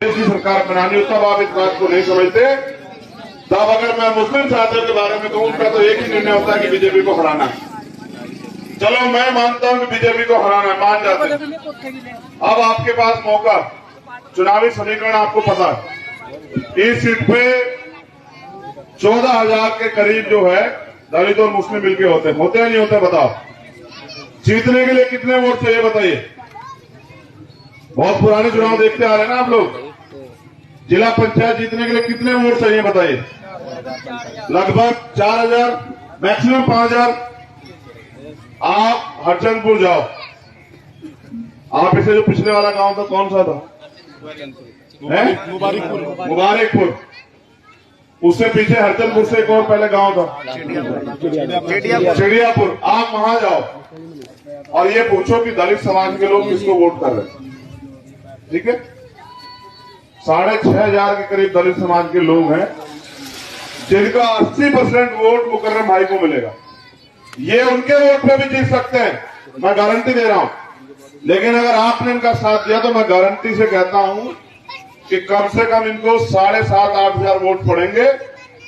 देश की सरकार बनानी हो तब आप इस बात को नहीं समझते। तब अगर मैं मुस्लिम साथियों के बारे में कहूं उसका तो एक ही निर्णय होता है कि बीजेपी को हराना है। चलो मैं मानता हूं कि बीजेपी को हराना है, मान जाते हैं। अब आपके पास मौका, चुनावी समीकरण आपको पता है। इस सीट पे 14,000 के करीब जो है दलित और मुस्लिम मिलके होते हैं नहीं होते? बताओ, जीतने के लिए कितने वोट चाहिए बताइए? बहुत पुराने चुनाव देखते आ रहे हैं ना आप लोग। जिला पंचायत जीतने के लिए कितने वोट चाहिए बताइए? लगभग 4,000, मैक्सिमम 5,000। आप हरचंदपुर जाओ, आप इसे जो पिछले वाला गांव था कौन सा था? मुबारकपुर। उससे पीछे हरचंदपुर से एक और पहले गांव था चिड़ियापुर। आप वहां जाओ और ये पूछो कि दलित समाज के लोग किसको वोट कर रहे हैं। ठीक है, 6,500 के करीब दलित समाज के लोग हैं जिनका 80% वोट मुकर्रम भाई को मिलेगा। ये उनके वोट पे भी जीत सकते हैं, मैं गारंटी दे रहा हूं। लेकिन अगर आपने इनका साथ दिया तो मैं गारंटी से कहता हूं कि कम से कम इनको 7,500-8,000 वोट पड़ेंगे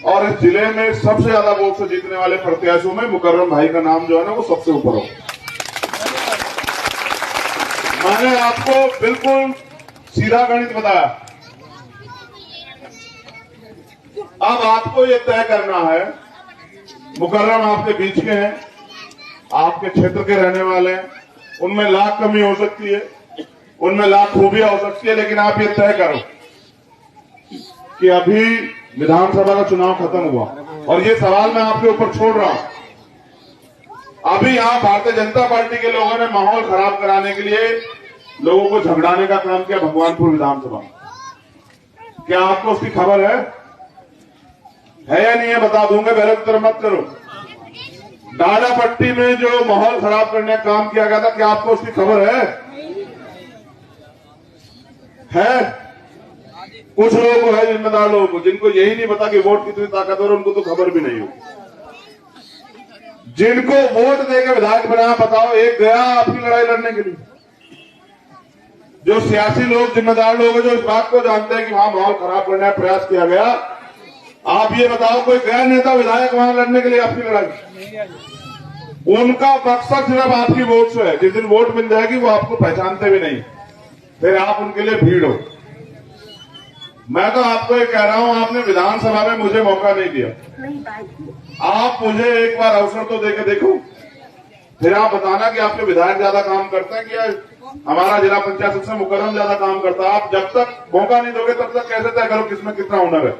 और इस जिले में सबसे ज्यादा वोट से जीतने वाले प्रत्याशियों में मुकर्रम भाई का नाम जो है ना वो सबसे ऊपर हो। मैंने आपको बिल्कुल सीधा गणित बताया। अब आपको ये तय करना है, मुकर्रम आपके बीच के हैं, आपके क्षेत्र के रहने वाले हैं, उनमें लाख कमी हो सकती है, उनमें लाख खूबियां हो सकती है, लेकिन आप ये तय करो कि अभी विधानसभा का चुनाव खत्म हुआ और ये सवाल मैं आपके ऊपर छोड़ रहा हूं। अभी यहां भारतीय जनता पार्टी के लोगों ने माहौल खराब कराने के लिए लोगों को झगड़ाने का काम किया भगवानपुर विधानसभा में। क्या आपको उसकी खबर है या नहीं है? बता दूंगा, गलत तरह मत करो। डाला पट्टी में जो माहौल खराब करने का काम किया गया था, क्या आपको उसकी खबर है? कुछ लोगों को है, जिम्मेदार लोगों को, जिनको यही नहीं पता कि वोट कितनी ताकतवर है, उनको तो खबर भी नहीं हो। जिनको वोट देकर विधायक बनाया, बताओ एक गया आपकी लड़ाई लड़ने के लिए? जो सियासी लोग, जिम्मेदार लोग हैं, जो इस बात को जानते हैं कि वहां माहौल खराब करने का प्रयास किया गया, आप ये बताओ कोई गैर नेता विधायक वहां लड़ने के लिए आपकी लड़ाई? उनका मकसद सिर्फ आपकी वोट से है। जिस दिन वोट मिल जाएगी वो आपको पहचानते भी नहीं, फिर आप उनके लिए भीड़ हो। मैं तो आपको ये कह रहा हूं, आपने विधानसभा में मुझे मौका नहीं दिया। आप मुझे एक बार अवसर तो देके देखो, फिर आप बताना कि आपके विधायक ज्यादा काम करते हैं कि हमारा जिला पंचायत सबसे मुकर्रम ज्यादा काम करता है। आप जब तक मौका नहीं दोगे तब तक कैसे तय करो किसमें कितना हुनर है?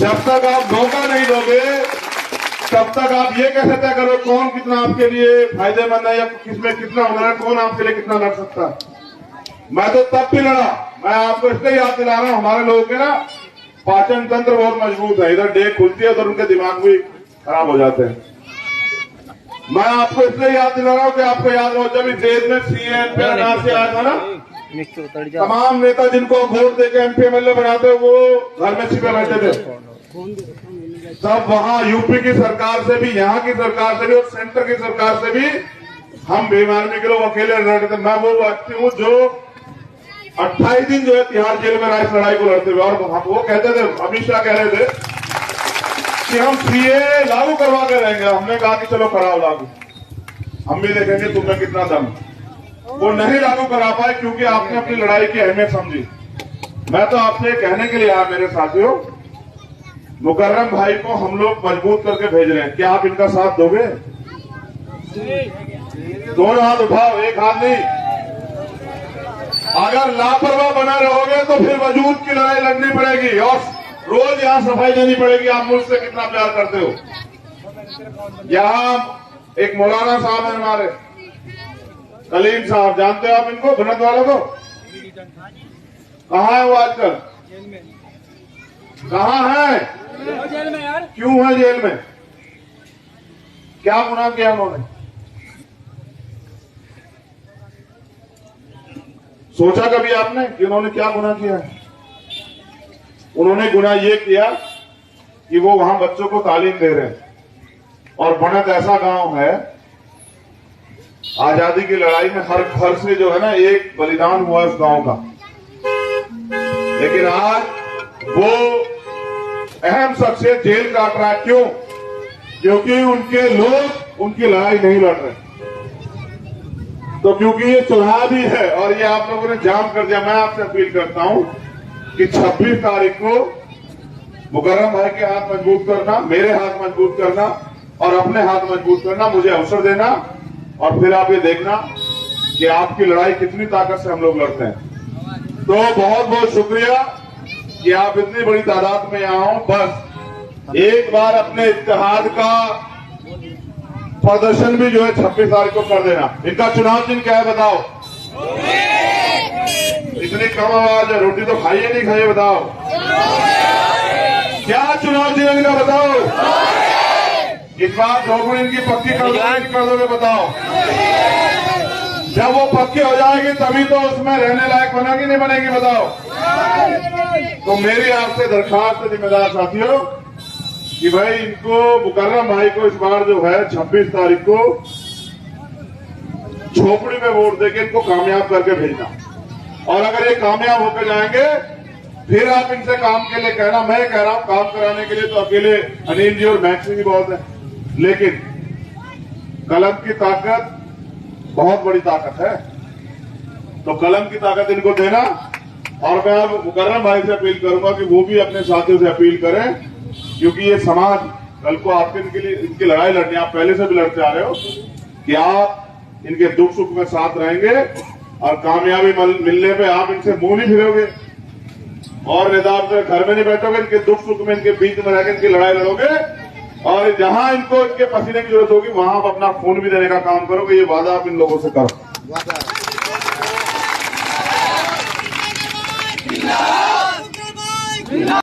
जब तक आप मौका नहीं दोगे तब तक आप ये कैसे तय करो कौन कितना आपके लिए फायदेमंद है या किसमें कितना हुनर है, कौन आपके लिए कितना लड़ सकता है? मैं तो तब भी लड़ा। मैं आपको इसलिए याद दिला रहा हूं, हमारे लोगों के ना पाचन तंत्र बहुत मजबूत है, इधर डेग खुलती है तो उनके दिमाग भी खराब हो जाते हैं। मैं आपको इसलिए याद दिला रहा हूं कि आपको याद हो जब इस देश में सीएम पे एनआरसी आया था ना, तमाम नेता जिनको वोट देकर एमपी एमएलए बनाते वो घर में छिपे बैठे थे। तब वहां यूपी की सरकार से भी, यहाँ की सरकार से भी और सेंटर की सरकार से भी हम बेईमानी के लोग अकेले लड़ रहे थे। मैं वो व्यक्ति हूँ जो 28 दिन जो है तिहाड़ जेल में रहा इस लड़ाई को लड़ते हुए। और वो कहते थे, अमित शाह कह रहे थे कि हम सीए लागू करवा के रहेंगे। हमने कहा कि चलो कराओ लागू, हम भी देखेंगे तुम्हें कितना दम। वो नहीं लागू करा पाए क्योंकि आपने अपनी लड़ाई की अहमियत समझी। मैं तो आपसे कहने के लिए आया मेरे साथियों, मुकर्रम भाई को हम लोग मजबूत करके भेज रहे हैं, क्या आप इनका साथ दोगे? दोनों हाथ उठाओ, एक हाथ नहीं। अगर लापरवाह बना रहोगे तो फिर वजूद की लड़ाई लड़नी पड़ेगी और रोज यहां सफाई देनी पड़ेगी। आप मुझसे कितना प्यार करते हो। यहां एक मौलाना साहब है हमारे, कलीम साहब, जानते हो आप इनको, भनत वालों को? कहाँ है वो आजकल? कहाँ है? जेल में यार। क्यों है जेल में? क्या गुनाह किया उन्होंने? सोचा कभी आपने कि उन्होंने क्या गुनाह किया है? उन्होंने गुनाह ये किया कि वो वहां बच्चों को तालीम दे रहे हैं और बनत ऐसा गांव है, आजादी की लड़ाई में हर घर से जो है ना एक बलिदान हुआ उस गांव का। लेकिन आज वो अहम शख्सियत जेल काट रहा है। क्यों? क्योंकि उनके लोग उनकी लड़ाई नहीं लड़ रहे। तो क्योंकि ये चुनाव भी है और ये आप लोगों ने जाम कर दिया, मैं आपसे अपील करता हूं कि 26 तारीख को मुकर्रम भाई के हाथ मजबूत करना, मेरे हाथ मजबूत करना और अपने हाथ मजबूत करना, मुझे अवसर देना और फिर आप ये देखना कि आपकी लड़ाई कितनी ताकत से हम लोग लड़ते हैं। तो बहुत बहुत शुक्रिया कि आप इतनी बड़ी तादाद में यहाँ हो। बस एक बार अपने इत्तेहाद का प्रदर्शन भी जो है 26 तारीख को कर देना। इनका चुनाव चिन्ह क्या है बताओ? इतनी कम आवाज है, रोटी तो खाइए नहीं खाइए बताओ? क्या चुनाव चिन्ह इनका बताओ? इस बार झोपड़ी इनकी पक्की कर दोगे बताओ? जब वो पक्की हो जाएगी तभी तो उसमें रहने लायक बनेगी, नहीं बनेगी बताओ? तो मेरी आपसे दरखास्त है जिम्मेदार साथियों कि भाई इनको मुकर्रम भाई को इस बार जो है 26 तारीख को झोपड़ी में वोट देके इनको कामयाब करके भेजना। और अगर ये कामयाब होकर जाएंगे फिर आप इनसे काम के लिए कहना। मैं कह रहा हूं काम कराने के लिए तो अकेले अनिल जी और मैक्सी भी बहुत है, लेकिन कलम की ताकत बहुत बड़ी ताकत है। तो कलम की ताकत इनको देना। और मैं अब मुकर्रम भाई से अपील करूंगा कि वो भी अपने साथियों से अपील करें, क्योंकि ये समाज कल को आपके इनके लिए इनकी लड़ाई लड़नी, आप पहले से भी लड़ते आ रहे हो कि आप इनके दुख सुख में साथ रहेंगे और कामयाबी मिलने पे आप इनसे मुंह नहीं फिरोगे और निदान से घर में नहीं बैठोगे। इनके दुख सुख में इनके बीच में रहकर इनकी लड़ाई लड़ोगे और जहां इनको इनके पसीने की जरूरत होगी वहां आप अपना खून भी देने का काम करोगे। ये वादा आप इन लोगों से करो। जिंदाबाद